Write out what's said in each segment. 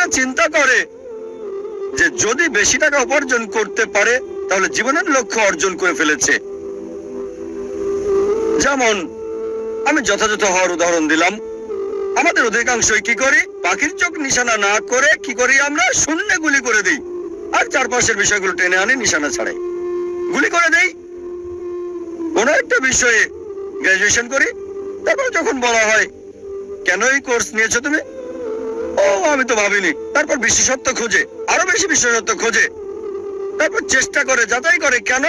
তারা চিন্তা করে যে যদি বেশি টাকা উপার্জন করতে পারে তাহলে জীবনের লক্ষ্য অর্জন করে ফেলেছে। যেমন আমি যথাযথ হওয়ার উদাহরণ দিলাম। আমাদের অধিকাংশই কি করি, পাখির চোখ নিশানা না করে কি করি, আমরা শূন্যে গুলি করে দিই আর চারপাশের বিষয়গুলো টেনে আনি নিশানা ছাড়াই গুলি করে দেই। কোন একটা বিষয়ে গ্রাজুয়েশন করি, তারপর যখন বলা হয় কেন এই কোর্স নিয়েছো তুমি, ও আমি তো ভাবিনি। তারপর বিশেষত্ব খোঁজে, আরো বেশি বিশেষত্ব খোঁজে, তারপর চেষ্টা করে যাচাই করে কেন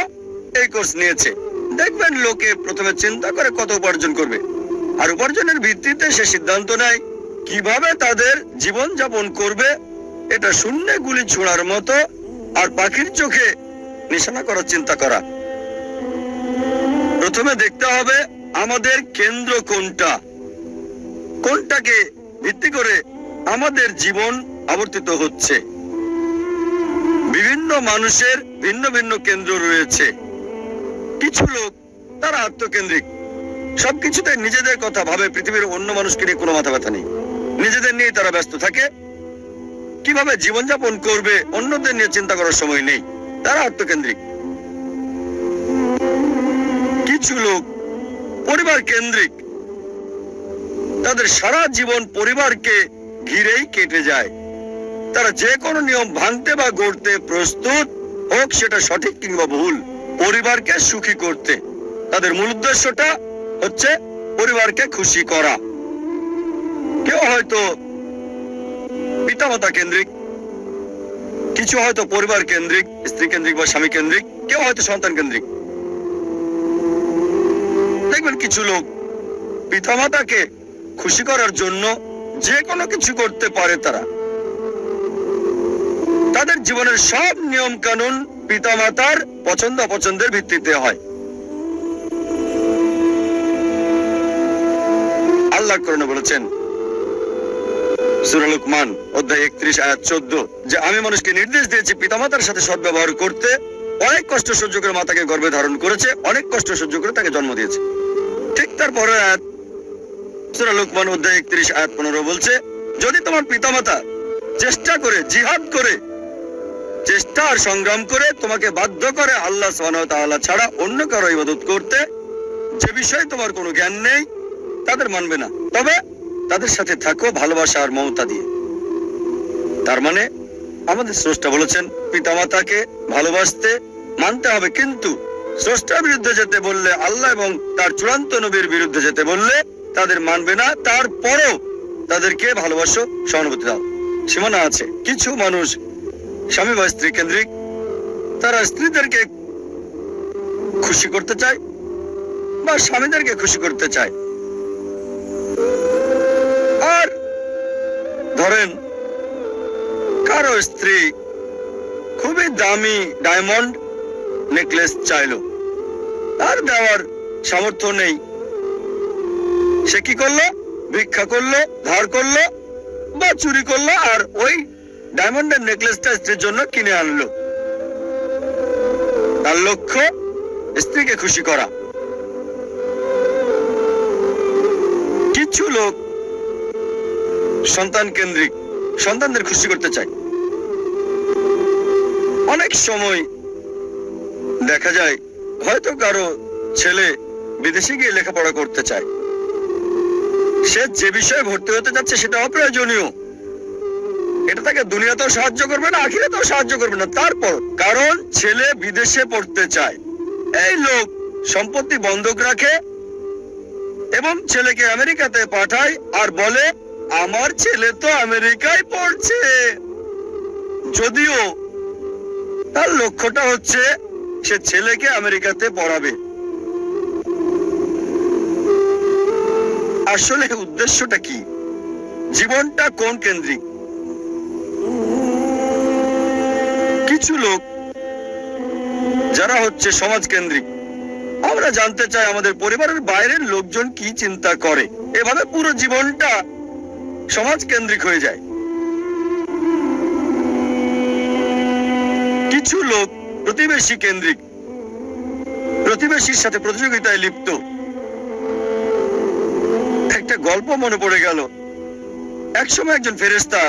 এই কোর্স নিয়েছে। দেখবেন লোকে প্রথমে চিন্তা করে কত উপার্জন করবে, আর উপার্জনের ভিত্তিতে সে সিদ্ধান্ত নেয় কিভাবে তাদের জীবন যাপন করবে। এটা শূন্যে গুলি ছোড়ার মতো আর পাখির চোখে নিশানা করার চিন্তা করা। প্রথমে দেখতে হবে আমাদের কেন্দ্র কোনটা, কোনটাকে ভিত্তি করে আমাদের জীবন আবর্তিত হচ্ছে। বিভিন্ন মানুষের ভিন্ন ভিন্ন কেন্দ্র রয়েছে। কিছু লোক তারা আত্মকেন্দ্রিক, সবকিছুতে নিজেদের কথা ভাবে, পৃথিবীর অন্য মানুষকে নিয়ে কোনো মাথা ব্যথা নেই, নিজেদের নিয়ে তারা ব্যস্ত থাকে। কিভাবে জীবনযাপন করবে অন্যদের নিয়ে চিন্তা করার সময় নেই, তারা আত্মকেন্দ্রিক। কিছু লোক পরিবার কেন্দ্রিক, তাদের সারা জীবন পরিবারকে ঘিরেই কেটে যায়। তারা যে কোনো নিয়ম ভাঙতে বা গড়তে প্রস্তুত, হোক সেটা সঠিক কিংবা ভুল, পরিবারকে সুখী করতে। তাদের মূল উদ্দেশ্যটা হচ্ছে পরিবারকে খুশি করা। কেউ হয়তো পিতামাতা কেন্দ্রিক, কিছু হয়তো পরিবার কেন্দ্রিক, স্ত্রী কেন্দ্রিক বা স্বামী কেন্দ্রিক, কেউ হয়তো সন্তান কেন্দ্রিক। দেখবেন কিছু লোক পিতামাতাকে খুশি করার জন্য যে কোনো কিছু করতে পারে। তাদের জীবনের সব নিয়ম কানুন পিতামাতার পছন্দ অপছন্দের ভিত্তিতে হয়। আল্লাহ কোরআনে বলেছেন সূরা লুকমান অধ্যায় 31 আয়াত 14 যে আমি মানুষকে নির্দেশ দিয়েছি পিতামাতার সাথে সদ্ব্যবহার করতে। অনেক কষ্ট সহ্য করে মাতাকে গর্ভে ধারণ করেছে, অনেক কষ্ট সহ্য করে তাকে জন্ম দিয়েছে। ঠিক তারপরে আয়াত সূরা লুকমান অধ্যায় 31 আয়াত 15 বলছে যদি তোমার পিতামাতা চেষ্টা করে, জিহাদ করে, চেষ্টা আর সংগ্রাম করে তোমাকে বাধ্য করে আল্লাহ সুবহানাহু ওয়া তাআলা ছাড়া অন্য কারো ইবাদত করতে, যে বিষয়ে তোমার কোনো জ্ঞান নেই, তাদের মানবে না, তবে তাদের সাথে থাকো ভালোবাসা আর মমতা দিয়ে। তার মানে আমাদের স্রষ্টা বলেছেন পিতামাতাকে ভালোবাসতে, মানতে হবে, কিন্তু স্রষ্টার বিরুদ্ধে যেতে বললে, আল্লাহ এবং তার চূড়ান্ত নবীর বিরুদ্ধে যেতে বললে তাদের মানবে না। তারপরও তাদেরকে ভালোবাসো, সহানুভূতি দাও। সীমানা আছে। কিছু মানুষ স্বামী বা স্ত্রী কেন্দ্রিক, তারা স্ত্রীদেরকে খুশি করতে চায় বা স্বামীদেরকে খুশি করতে চায়। আর ধরেন কারো স্ত্রী খুবই দামি ডায়মন্ড নেকলেস চাইলো, তার দেওয়ার সামর্থ্য নেই, সে কি করলো, ভিক্ষা করলো, ধার করলো বা চুরি করলো, আর ওই ডায়মন্ডের নেকলেসটা স্ত্রীর জন্য কিনে আনলো। তার লক্ষ্য স্ত্রীকে খুশি করা। কিছু লোক সন্তান কেন্দ্রিক, সন্তানদের খুশি করতে চায়। অনেক সময় দেখা যায় হয়তো কারো ছেলে বিদেশে গিয়ে লেখাপড়া করতে চায়, সে যে বিষয়ে ভর্তি হতে যাচ্ছে সেটা অপ্রয়োজনীয়, এটা তাকে দুনিয়াতেও সাহায্য করবে না, আখিরাতেও সাহায্য করবে না। তারপর কারণ ছেলে বিদেশে পড়তে চায়, এই লোক সম্পত্তি বন্ধক রাখে এবং ছেলেকে আমেরিকাতে পাঠায় আর বলে আমার ছেলে তো আমেরিকায় পড়ছে, যদিও তার লক্ষ্যটা হচ্ছে সে ছেলেকে আমেরিকাতে পড়াবে। আসলে উদ্দেশ্যটা কি, জীবনটা কোন কেন্দ্রিক? কিছু লোক যারা হচ্ছে সমাজ কেন্দ্রিক, আমরা জানতে চাই আমাদের পরিবারের বাইরের লোকজন কি চিন্তা করে, এভাবে পুরো জীবনটা সমাজ কেন্দ্রিক হয়ে যায়। কিছু লোক প্রতিবেশী কেন্দ্রিক, প্রতিবেশীর সাথে প্রতিযোগিতায় লিপ্ত। একটা গল্প মনে পড়ে গেল। একসময় একজন ফেরেশতা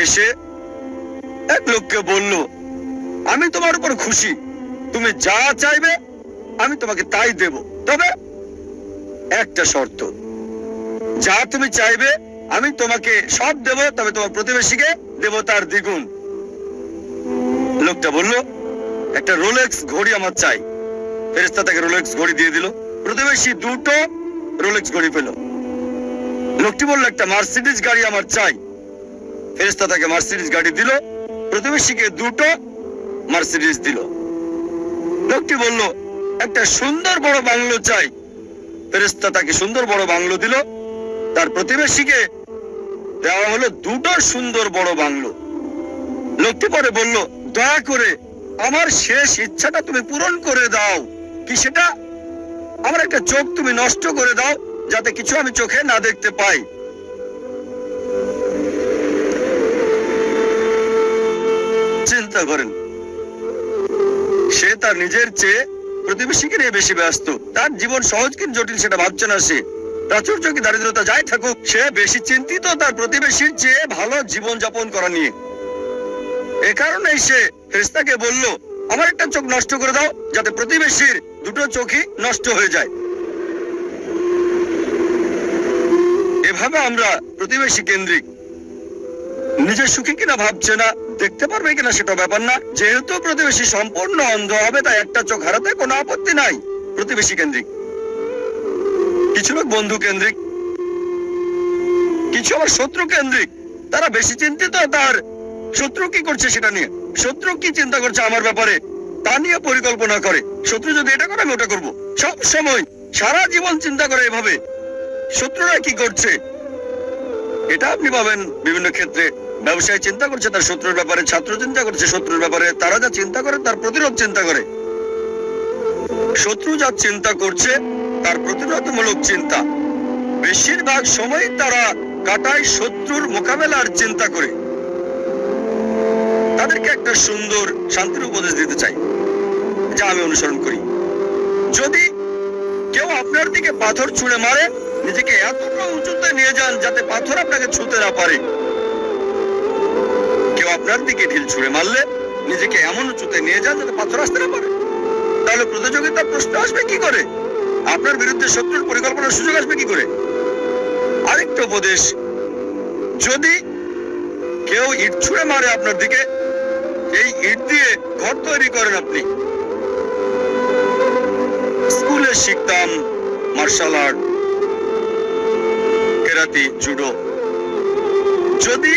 এসে এক লোককে বলল, আমি তোমার উপর খুশি, তুমি যা চাইবে আমি তোমাকে তাই দেব, তবে একটা শর্ত, যা তুমি চাইবে আমি তোমাকে সব দেব, তবে তোমার প্রতিবেশীকে দেব তার দ্বিগুণ। লোকটা বলল, একটা রোলেক্স ঘড়ি আমার চাই। ফেরেশতা তাকে রোলেক্স ঘড়ি দিয়ে দিল। প্রতিবেশী দুটো রোলেক্স ঘড়ি পেল। লোকটি বলল, একটা মার্সিডিজ গাড়ি আমার চাই। ফেরেশতা তাকে মার্সিডিজ গাড়ি দিল। প্রতিবেশীকে দুটো মার্সিডিজ দিল। লোকটি বলল, একটা সুন্দর বড় বাংলো চাই। ফেরেশতা তাকে সুন্দর বড় বাংলো দিল। তার প্রতিবেশীকে দেওয়া হলো দুটো সুন্দর বড় বাংলো। লোকটি পরে বলল, দয়া করে আমার শেষ ইচ্ছাটা তুমি পূরণ করে দাও। কি সেটা? আমার একটা চোখ তুমি নষ্ট করে দাও, যাতে কিছু আমি চোখে না দেখতে পাই। চিন্তা করেন, সে তার নিজের চেয়ে প্রতিবেশীকে নিয়ে বেশি ব্যস্ত। তার জীবন সহজ কিন্তু জটিল সেটা ভাবছে না সে। প্রাচুর্য কি দারিদ্রতা যাই থাকুক, সে বেশি চিন্তিত তার প্রতিবেশীর চেয়ে ভালো জীবন যাপন করা নিয়ে। এ কারণেই সে ফেরেশতাকে বলল, আমার একটা চোখ নষ্ট করে দাও, যাতে প্রতিবেশীর দুটো চোখই নষ্ট হয়ে যায়। এভাবে আমরা প্রতিবেশী কেন্দ্রিক। নিজে সুখী কিনা ভাবছে না, দেখতে পারবে কিনা সেটা ব্যাপার না। যেহেতু প্রতিবেশী সম্পূর্ণ অন্ধ হবে, তাই একটা চোখ হারাতে কোনো আপত্তি নাই। প্রতিবেশী কেন্দ্রিক। কিছু লোক বন্ধু কেন্দ্রিক, কিছু আবার শত্রু কেন্দ্রিক। তারা বেশি চিন্তিত তার শত্রু কি করছে সেটা নিয়ে। শত্রু কি চিন্তা করছে আমার ব্যাপারে তা নিয়ে পরিকল্পনা করে। শত্রু যদি এটা করে আমি ওটা করবো। সব সময় সারা জীবন চিন্তা করে এভাবে শত্রুরা কি করছে। এটা আপনি পাবেন বিভিন্ন ক্ষেত্রে। ব্যবসায়ী চিন্তা করছে তার শত্রুর ব্যাপারে, ছাত্র চিন্তা করছে শত্রুর ব্যাপারে। তারা যা চিন্তা করে তার প্রতিরোধ চিন্তা করে। শত্রু যা চিন্তা করছে তার প্রতিরোধমূলক চিন্তা। বেশিরভাগ সময় তারা কাটায় শত্রুর মোকাবেলার চিন্তা করে। তাদেরকে একটা সুন্দর শান্তির উপদেশ দিতে চাই, যা আমি অনুসরণ করি। যদি কেউ আপনার দিকে পাথর ছুঁড়ে মারে, নিজেকে এতটা উঁচুতে নিয়ে যান যাতে পাথর আপনাকে ছুঁতে না পারে। কেউ আপনার দিকে ঢিল ছুঁড়ে মারলে নিজেকে এমন উঁচুতে নিয়ে যান যাতে পাথর আসতে না পারে। তাহলে প্রতিযোগিতার প্রশ্ন আসবে কি করে? আপনার বিরুদ্ধে শত্রুর পরিকল্পনার সুযোগ আসবে কি করে? আরেকটা উপদেশ, যদি কেউ ইট ছুঁড়ে মারে আপনার দিকে, এই ইট দিয়ে ঘর তৈরি করেন আপনি। স্কুলে শিখতাম মার্শাল আর্ট, কেরাতি, জুডো। যদি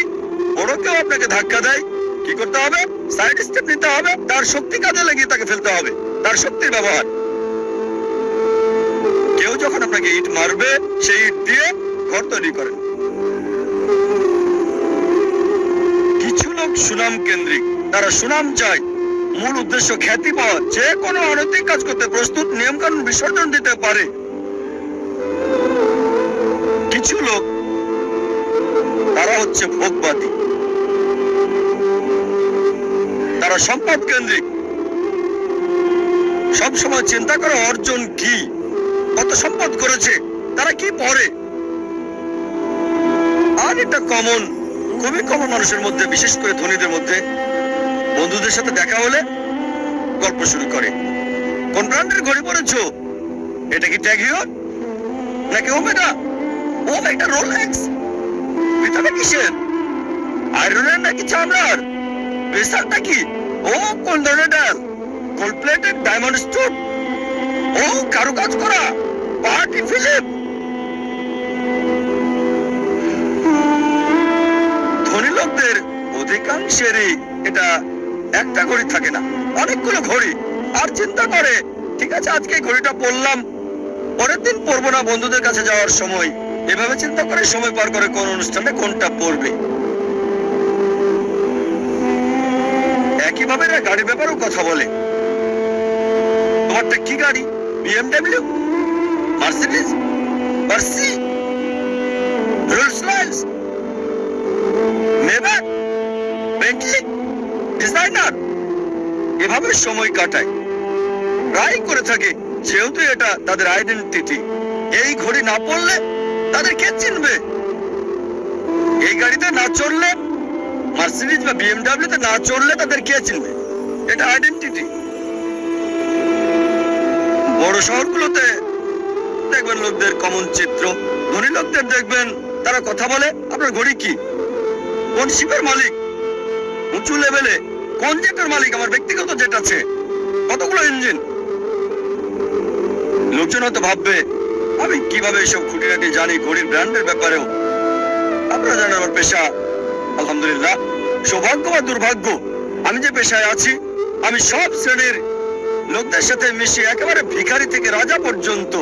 বড় কেউ আপনাকে ধাক্কা দেয়, কি করতে হবে? সাইড স্টেপ নিতে হবে। তার শক্তি কাজে লাগিয়ে তাকে ফেলতে হবে, তার শক্তির ব্যবহার। কেউ যখন আপনাকে ইট মারবে, সেই ইট দিয়ে ঘর তৈরি করেন। কিছু লোক সুনাম কেন্দ্রিক। তারা সুনাম চায়, মূল উদ্দেশ্য খ্যাতি পাওয়া। যে কোনো অনৈতিক কাজ করতে প্রস্তুত, নিয়ম কানুন বিসর্জন দিতে পারে। কিছু লোক তারা হচ্ছে ভোগবাদী। তারা সম্পদ কেন্দ্রিক। সবসময় চিন্তা করে অর্জন কি, কত সম্পদ করেছে, তারা কি পড়ে। আর এটা কমন, খুবই কমন মানুষের মধ্যে, বিশেষ করে ধনীদের মধ্যে। বন্ধুদের সাথে দেখা হলে গল্প শুরু করে। কোন ব্র্যান্ডের ঘড়ি পরেছো? এটা কি ট্যাগ হিউর নাকি ওমেগা? ও এটা রোলেক্স। ভিতরে কিসের? আয়রনের নাকি চামড়ার? প্রেসারটা কি? ও কোন ধরনের? Gold plated diamond stone? ও কারুকাজ করা পার্টি ফিলিপ। ধনী লোকদের অধিকাংশেরই এটা একটা ঘড়ি থাকে না, অনেকগুলো ঘড়ি। আর চিন্তা করে, ঠিক আছে আজকে ঘড়িটা পরলাম, পরের দিন পরবো না বন্ধুদের কাছে যাওয়ার সময়। এভাবে চিন্তা করে সময় পার করে কোন অনুষ্ঠানে কোনটা পরবে। একইভাবে এরা গাড়ির ব্যাপারেও কথা বলে। তোমারটা কি গাড়ি? বিএমডব্লিউ, মার্সিডিজ, মার্সি, Rolls Royce, Maybach, Bentley, designer. এভাবে সময় কাটায়, প্রায় করে থাকে, যেহেতু এটা তাদের আইডেন্টিটি। এই ঘড়ি না পড়লে তাদের কে চিনবে? এই গাড়িতে না চড়লে মার্সিডিজ বা BMW তে না চড়লে তাদের কে চিনবে? এটা আইডেন্টিটি। বড় শহরগুলোতে দেখবেন লোকদের কমন চিত্র। ধনী লোকদের দেখবেন তারা কথা বলে, আপনার ঘড়ি কি, কোন শিপের মালিক, উঁচু লেভেলে কোন জেটের মালিক, আমার ব্যক্তিগত জেট আছে, কতগুলো ইঞ্জিন। লোকজন হয়তো ভাববে আমি কিভাবে এসব খুঁটিনাটি জানি ঘড়ির ব্র্যান্ডের ব্যাপারেও। আপনারা জানেন আমার পেশা, আলহামদুলিল্লাহ। সৌভাগ্য বা দুর্ভাগ্য, আমি যে পেশায় আছি, আমি সব শ্রেণীর লোকদের সাথে মিশি, একেবারে ভিখারি থেকে রাজা পর্যন্ত।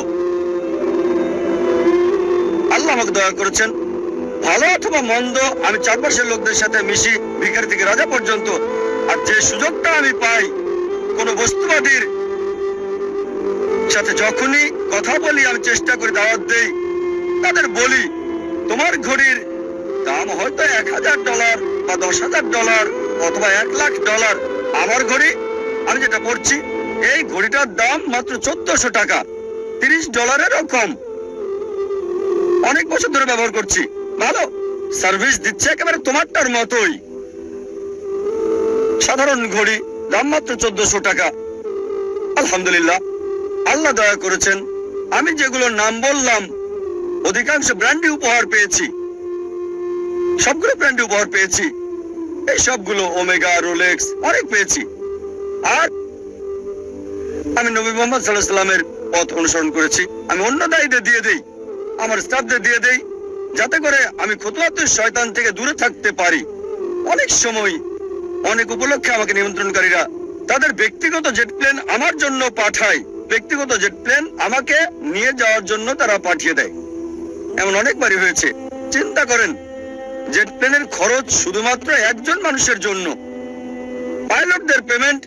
আল্লাহ আমাকে দয়া করেছেন, ভালো অথবা মন্দ, আমি চারপাশের লোকদের সাথে মিশি, ভিখারি থেকে রাজা পর্যন্ত। আর যে সুযোগটা আমি পাই, কোন বস্তুবাদীর সাথে যখনই কথা বলি, আমি চেষ্টা করি, দাওয়াত দেই, তাদের বলি তোমার ঘড়ির দাম হয়তো $1000 বা $10,000 অথবা $1,00,000। আমার ঘড়ি, আমি যেটা পড়ছি, এই ঘড়িটার দাম মাত্র $1400, $30 কম। অনেক বছর ধরে ব্যবহার করছি, ভালো সার্ভিস দিচ্ছে, একেবারে তোমারটার মতোই। সাধারণ ঘড়ি, দাম মাত্র $1400। আলহামদুলিল্লাহ, আল্লাহ দয়া করেছেন, আমি যেগুলো নাম বললাম অধিকাংশ ব্র্যান্ডই উপহার পেয়েছি, সবগুলো ব্র্যান্ডই উপহার পেয়েছি। এই সবগুলো ওমেগা, রোলেক্স, অনেক পেয়েছি। আর আমি নবী মুহাম্মদ সাল্লাল্লাহু আলাইহি ওয়াসাল্লামের পথ অনুসরণ করেছি। আমি অন্য দায়ীদের দিয়ে দেই, আমার স্টাফদের দিয়ে দেই, যাতে করে আমি খুতুওয়াতুশ শয়তান থেকে দূরে থাকতে পারি। অনেক সময় অনেক উপলক্ষে আমাকে নিমন্ত্রণকারীরা তাদের ব্যক্তিগত জেট প্লেন আমার জন্য পাঠায়, ব্যক্তিগত জেট প্লেন আমাকে নিয়ে যাওয়ার জন্য তারা পাঠিয়ে দেয়। এমন অনেকবারই হয়েছে। চিন্তা করেন, জেট প্লেনের খরচ শুধুমাত্র একজন মানুষের জন্য, পাইলটদের পেমেন্ট,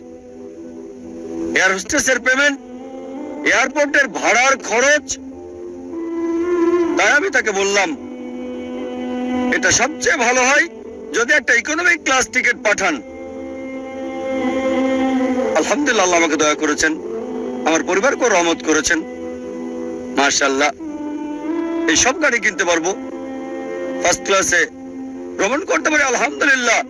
এয়ার হোস্টেসের পেমেন্ট, এয়ারপোর্টের ভাড়ার খরচ। তাই আমি তাকে বললাম, এটা সবচেয়ে ভালো হয় যদি একটা ইকোনমিক ক্লাস টিকিট পাঠান। আলহামদুলিল্লাহ, আল্লাহ আমাকে দয়া করেছেন, আমার পরিবারকে রহমত করেছেন। মাশাআল্লাহ, এই সব গাড়ি কিনতে পারবো, ফার্স্ট ক্লাসে ভ্রমণ করতে পারি, আলহামদুলিল্লাহ।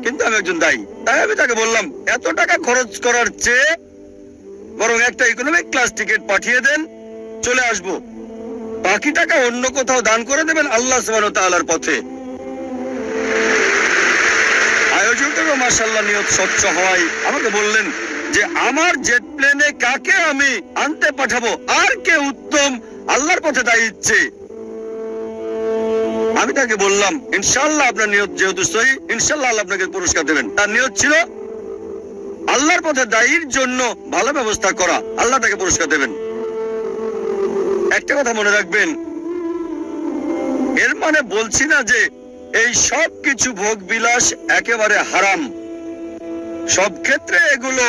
কিন্তু আমি একজন দায়ী, তাই আমি তাকে বললাম, এত টাকা খরচ করার চেয়ে বরং একটা ইকোনমিক ক্লাস টিকিট পাঠিয়ে দেন, চলে আসবো। বাকি টাকা অন্য কোথাও দান করে দেবেন আল্লাহ সুবহানাহু ওয়া তাআলার পথে। আয়োজকেরও মাশাআল্লাহ নিয়ত স্বচ্ছ হওয়ায় আমাকে বললেন যে আমার জেট প্লেনে কাকে আমি আনতে পাঠাবো, আর কে উত্তম আল্লাহর পথে দায়ী ইচ্ছে। আমি তাকে বললাম, ইনশাআল্লাহ আপনার নিয়ত যেহেতু সহি, ইনশাআল্লাহ আল্লাহ আপনাকে পুরস্কার দেবেন। তার নিয়ত ছিল আল্লাহর পথে দায়ীর জন্য ভালো ব্যবস্থা করা, আল্লাহ তাকে পুরস্কার দেবেন। একটা কথা মনে রাখবেন, এর মানে বলছি না যে এই সব কিছু ভোগ বিলাস একেবারে হারাম। সব ক্ষেত্রে এগুলো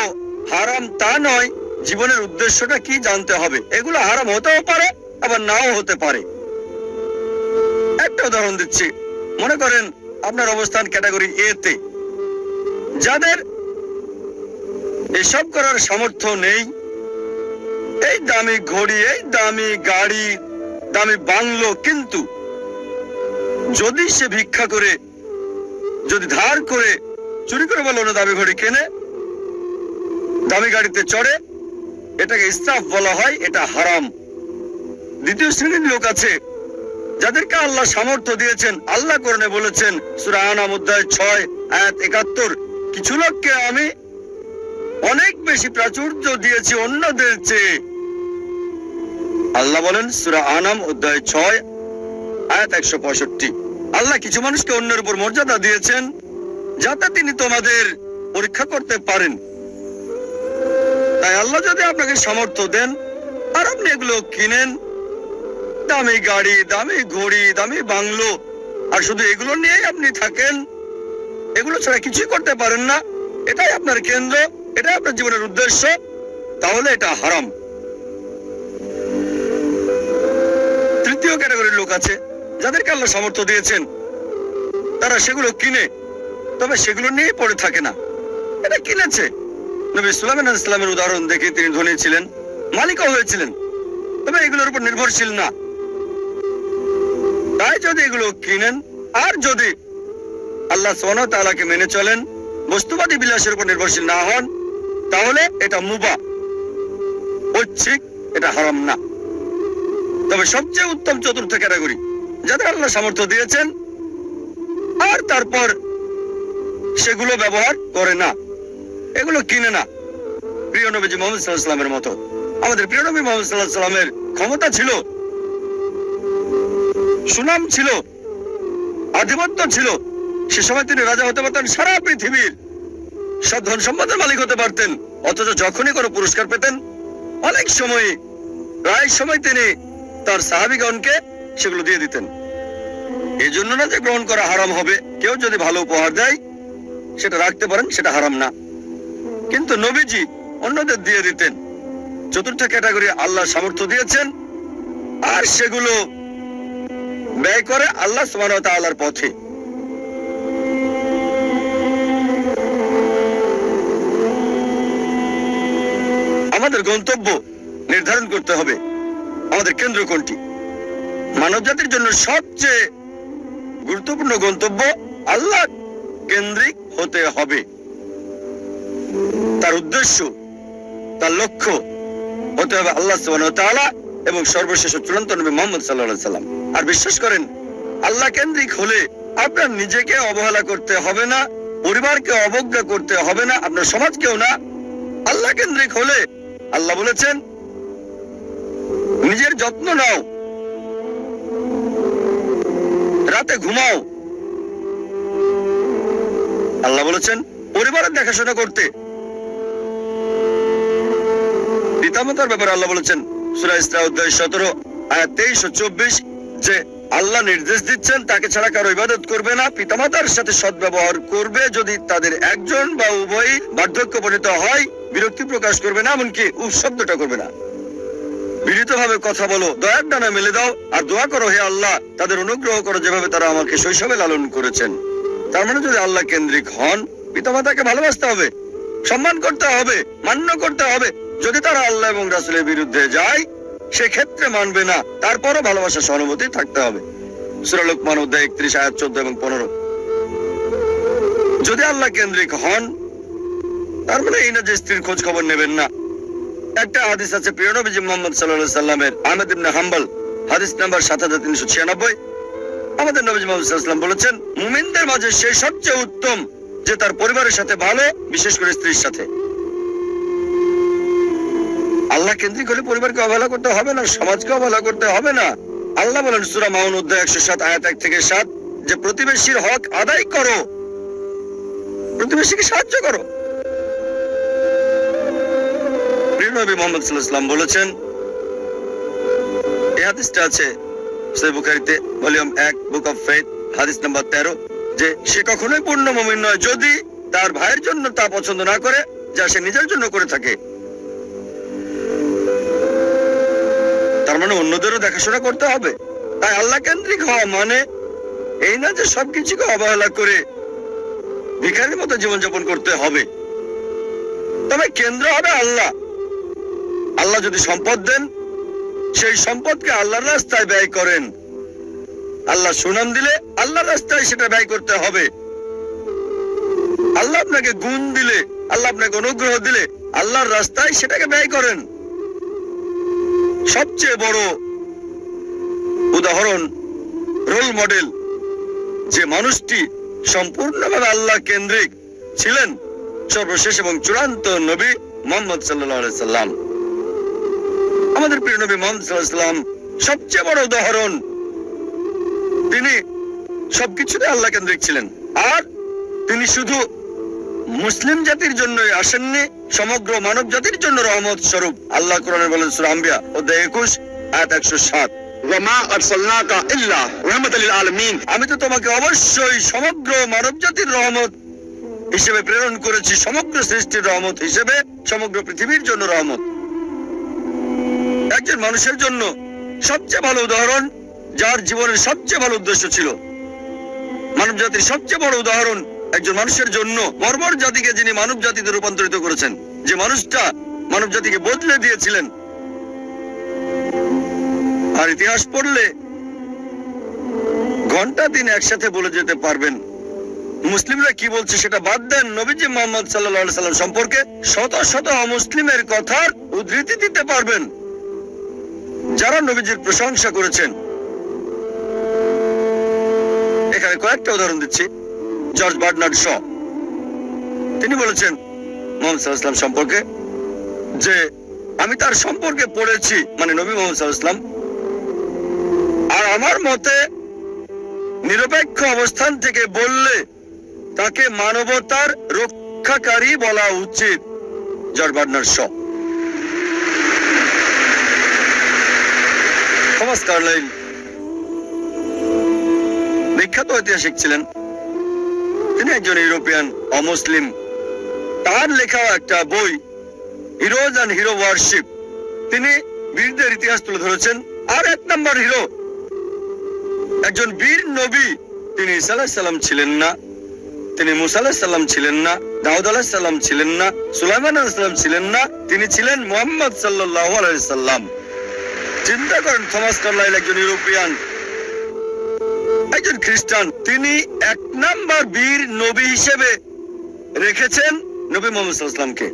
হারাম তা নয়, জীবনের উদ্দেশ্যটা কি জানতে হবে। এগুলো হারাম হতেও পারে, আবার নাও হতে পারে। একটা উদাহরণ দিচ্ছি, মনে করেন আপনার অবস্থান ক্যাটাগরি এ তে, যাদের এসব করার সামর্থ্য নেই, এই দামি ঘড়ি, এই দামি গাড়ি, দামি বাংলো, কিন্তু যদি সে ভিক্ষা করে, যদি ধার করে, চুরি করে বলে অন্য দামি ঘড়ি কেনে, দামি গাড়িতে চড়ে, এটাকে ইসরাফ বলা হয়, এটা হারাম। দ্বিতীয় শ্রেণীর লোক আছে যাদেরকে আল্লাহ সামর্থ্য দিয়েছেন। আল্লাহ কোরআনে বলেছেন, সূরা আনাম অধ্যায় 6 আয়াত 71, কিছু লোককে আমি অনেক বেশি প্রাচুর্য দিয়েছি অন্যদের চেয়ে। আল্লাহ বলেন সূরা আনাম অধ্যায় 6 আয়াত 165, আল্লাহ কিছু মানুষকে অন্যের উপর মর্যাদা দিয়েছেন যাতে তিনি তোমাদের পরীক্ষা করতে পারেন। তাই আল্লাহ যদি আপনাকে সামর্থ্য দেন আর আপনি এগুলো কিনেন, দামি গাড়ি, দামি ঘড়ি, দামি বাংলো, আর শুধু এগুলো নিয়েই আপনি থাকেন, এগুলো ছাড়া কিছুই করতে পারেন না, এটাই আপনার কেন্দ্র, এটাই আপনার জীবনের উদ্দেশ্য, তাহলে এটা হারাম। তৃতীয় ক্যাটাগরির লোক আছে যাদেরকে আল্লাহ সামর্থ্য দিয়েছেন, তারা সেগুলো কিনে, তবে সেগুলো নিয়েই পড়ে থাকে না। এটা কিনেছে। নবী সুলাইমান আলাইহিস সালামের উদাহরণ দেখে, তিনি ধনী ছিলেন, মালিকও হয়েছিলেন, তবে এগুলোর উপর নির্ভরশীল না। তাই যদি এগুলো কিনেন, আর যদি আল্লাহ সুবহানাহু ওয়া তাআলাকে মেনে চলেন, বস্তুবাদী বিলাসের উপর নির্ভরশীল না হন, তাহলে এটা মুবাহ, ঐচ্ছিক, এটা হারাম না। তবে সবচেয়ে উত্তম চতুর্থ ক্যাটাগরি, যাদের আল্লাহ সামর্থ্য দিয়েছেন আর তারপর সেগুলো ব্যবহার করে না, এগুলো কিনে না। প্রিয় নবীজি মুহাম্মদ সাল্লাল্লাহু আলাইহি ওয়াসাল্লামের মতো, আমাদের প্রিয় নবী মুহাম্মদ সাল্লাল্লাহু আলাইহি ওয়াসাল্লামের ক্ষমতা ছিল, সুনাম ছিল, আধিপত্য ছিল। সে সময় তিনি রাজা হতে পারতেন, সারা পৃথিবীর সব ধন সম্পদের মালিক হতে পারতেন, অথচ যখনই কোনো পুরস্কার পেতেন অনেক সময়, প্রায় সময় তিনি তার সাহাবীগণকে সেগুলো দিয়ে দিতেন। এই জন্য না যে গ্রহণ করা হারাম হবে, কেউ যদি ভালো উপহার দেয় সেটা রাখতে পারেন, সেটা হারাম না, কিন্তু নবীজি অন্যদের দিয়ে দিতেন। চতুর্থ ক্যাটাগরি, আল্লাহ সামর্থ্য দিয়েছেন আর সেগুলো ব্যয় করে আল্লাহ সুবহানাহু ওয়া তাআলার পথে। আমাদের গন্তব্য নির্ধারণ করতে হবে, আমাদের কেন্দ্র কোনটি। মানব জাতির জন্য সবচেয়ে গুরুত্বপূর্ণ গন্তব্য আল্লাহ কেন্দ্রিক হতে হবে। তার উদ্দেশ্য, তার লক্ষ্য হতে হবে আল্লাহ সুবহানাহু ওয়া তাআলা এবং সর্বশেষ চূড়ান্ত নবী মুহাম্মদ সাল্লাল্লাহু আলাইহি ওয়াসাল্লাম। আর বিশ্বাস করেন, আল্লাহ কেন্দ্রিক হলে আপনার নিজেকে অবহেলা করতে হবে না, পরিবারকে অবজ্ঞা করতে হবে না, আপনার সমাজকেও না। আল্লাহ কেন্দ্রিক হলে আল্লাহ বলেছেন নিজের যত্ন নাও, রাতে ঘুমাও। আল্লাহ বলেছেন পরিবারের দেখাশোনা করতে। পিতামাতার ব্যাপারে আল্লাহ বলেছেন সূরা ইসরা অধ্যায় 17 আয়াত 23 ও 24 যে আল্লাহ নির্দেশ দিচ্ছেন তাকে ছাড়া কারো ইবাদত করবে না, পিতামাতার সাথে সদ্ব্যবহার করবে, যদি তাদের একজন বা উভয়ই বার্ধক্যপরিণত হয় বিরক্তি প্রকাশ করবে না, এমনকি উফ শব্দটা করবে না। বিনীতভাবে কথা বলো, দয়ার ডানা মেলে দাও আর দোয়া করো, হে আল্লাহ তাদের অনুগ্রহ করো যেভাবে তারা আমাকে শৈশবে লালন করেছেন। তার মানে যদি আল্লাহ কেন্দ্রিক হন, পিতামাতাকে ভালোবাসতে হবে, সম্মান করতে হবে, মান্য করতে হবে। যদি তারা আল্লাহ এবং রাসূলের বিরুদ্ধে যায় সেক্ষেত্রে মানবে না, তারপরও ভালোবাসা সহানুভূতি থাকতে হবে। সূরা লোকমান অধ্যায় 31 আয়াত 14 এবং 15। যদি আল্লাহ কেন্দ্রিক হন তার মানে এই না যে স্ত্রীর খোঁজ খবর নেবেন না। একটা হাদিস আছে প্রিয় নবীজি মুহাম্মদ সাল্লাল্লাহু আলাইহি সাল্লামের, আহমদ ইবনে হাম্বল, হাদিস নাম্বার 7396। আমাদের নবীজি মুহাম্মদ সাল্লাল্লাহু আলাইহি সাল্লাম বলেছেন, মুমিনদের মাঝে সেই সবচেয়ে উত্তম যে তার পরিবারের সাথে ভালো, বিশেষ করে স্ত্রীর সাথে। আল্লাহ কেন্দ্রিক হলে পরিবারকে অবহেলা করতে হবে না, সমাজকে অবহেলা করতে হবে না। আল্লাহ বলেন সূরা মাউন অধ্যায় 107 আয়াত 1 থেকে 7 যে প্রতিবেশীর হক আদায় করো, প্রতিবেশীকে সাহায্য করো। প্রিয় নবী মুহাম্মদ সাল্লাল্লাহু আলাইহি ওয়াসাল্লাম বলেছেন, এই হাদিসটা আছে সহিহ বুখারীতে ভলিউম 1 বুক অফ ফেথ হাদিস নাম্বার 13 যে সে কখনোই পূর্ণ মুমিন নয় যদি তার ভাইয়ের জন্য তা পছন্দ না করে যা সে নিজের জন্য করে থাকে। তার মানে অন্যদেরও দেখাশোনা করতে হবে। তাই আল্লাহ কেন্দ্রিক হওয়া মানে এই না যে সবকিছুকে অবহেলা করে ভিখারির মতো জীবনযাপন করতে হবে। তবে কেন্দ্র হবে আল্লাহ। আল্লাহ যদি সম্পদ দেন, সেই সম্পদকে আল্লাহর রাস্তায় ব্যয় করেন। আল্লাহ সুনাম দিলে আল্লাহর রাস্তায় সেটা ব্যয় করতে হবে। আল্লাহ আপনাকে গুণ দিলে, আল্লাহ আপনাকে অনুগ্রহ দিলে আল্লাহর রাস্তায় সেটাকে ব্যয় করেন। সবচেয়ে বড় উদাহরণ, রোল মডেল, যে মানুষটি সম্পূর্ণভাবে আল্লাহ কেন্দ্রিক ছিলেন, সর্বশেষ এবং চূড়ান্ত নবী মুহাম্মদ সাল্লাল্লাহু আলাইহি সাল্লাম। আমাদের প্রিয় নবী মুহাম্মদ সাল্লাল্লাহু আলাইহি সাল্লাম সবচেয়ে বড় উদাহরণ। তিনি সবকিছুতে আল্লাহ কেন্দ্রিক ছিলেন। আর তিনি শুধু মুসলিম জাতির জন্যই আসেননি, সমগ্র মানব জাতির জন্য রহমত স্বরূপ। আল্লাহ কোরআনে বলেন সূরা আম্বিয়া অধ্যায় 21 আয়াত 107, ওয়ামা আরসালনাকা ইল্লা রাহমাতাল লিল আলামিন, আমি তো তোমাকে অবশ্যই সমগ্র মানব জাতির রহমত হিসেবে প্রেরণ করেছি, সমগ্র সৃষ্টির রহমত হিসেবে, সমগ্র পৃথিবীর জন্য রহমত। একজন মানুষের জন্য সবচেয়ে ভালো উদাহরণ, যার জীবনের সবচেয়ে ভালো উদ্দেশ্য ছিল। মানব জাতির সবচেয়ে বড় উদাহরণ একজন মানুষের জন্য, বর্বর জাতিকে যিনি মানব জাতিতে রূপান্তরিত করেছেন, যে মানুষটা মানব জাতিকে বদলে দিয়েছিলেন। আর ইতিহাস পড়লে ঘন্টা দিন একসাথে বলে যেতে পারবেন মুসলিমরা কি বলছে সেটা বাদ দেন, নবীজি মুহাম্মদ সাল্লাল্লাহু আলাইহি সাল্লাম সম্পর্কে শত শত অমুসলিমের কথার উদ্ধৃতি দিতে পারবেন যারা নবীজির প্রশংসা করেছেন। এখানে কয়েকটা উদাহরণ দিচ্ছি। জর্জ বার্নার্ড শ তিনি বলেছেন মুহাম্মদ সাল্লাল্লাহু আলাইহি সাল্লাম সম্পর্কে যে আমি তার সম্পর্কে পড়েছি, মানে নবী মুহাম্মদ সাল্লাল্লাহু আলাইহি সাল্লাম, আর আমার মতে নিরপেক্ষ অবস্থান থেকে বললে তাকে মানবতার রক্ষাকারী বলা উচিত। George Bernard Shaw. Thomas Carlyle বিখ্যাত ঐতিহাসিক ছিলেন, তিনি একজন ইউরোপিয়ান অমুসলিম। তার লেখা একটা বই হিরোজ অ্যান্ড হিরো ওয়ারশিপ, তিনি বীরদের ইতিহাস তুলে ধরেছেন। আর এক নম্বর হিরো, একজন বীর নবী, তিনি ঈসা আলাইহিস সালাম ছিলেন না, তিনি মুসা আলাইহিস সালাম ছিলেন না, দাউদ আলাইহিস সালাম ছিলেন না, সুলাইমান আলাইহিস সালাম ছিলেন না, তিনি ছিলেন মুহাম্মদ সাল্লাল্লাহু আলাইহি সাল্লাম। চিন্তা করেন, থমাস কার্লাইল একজন ইউরোপিয়ান, একজন খ্রিস্টান, তিনি এক নাম্বার বীর নবী হিসেবে রেখেছেন নবী মুহাম্মদ সাল্লাল্লাহু আলাইহি সাল্লামকে।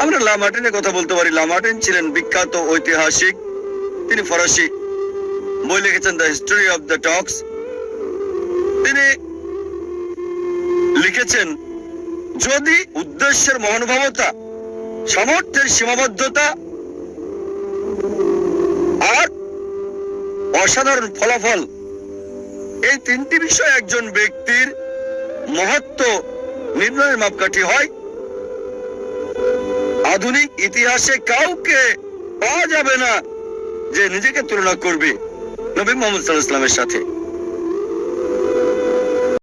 আমরা লামার্টিনের কথা বলতে পারি। লামার্টিন ছিলেন বিখ্যাত ঐতিহাসিক, তিনি ফরাসি, বই লিখেছেন দ্য হিস্টরি অফ দ্য টক্স। তিনি লিখেছেন যদি উদ্দেশ্যের মহানুভবতা, সামর্থ্যের সীমাবদ্ধতা আর অসাধারণ ফলাফল, এই তিনটি বিষয় একজন ব্যক্তির মহত্ব নির্ণয়ের মাপকাঠি হয়, আধুনিক ইতিহাসে কাউকে পাওয়া যাবে না যে নিজেকে তুলনা করবে নবী মুহাম্মদ সাল্লাল্লাহু আলাইহি ওয়াসাল্লামের সাথে।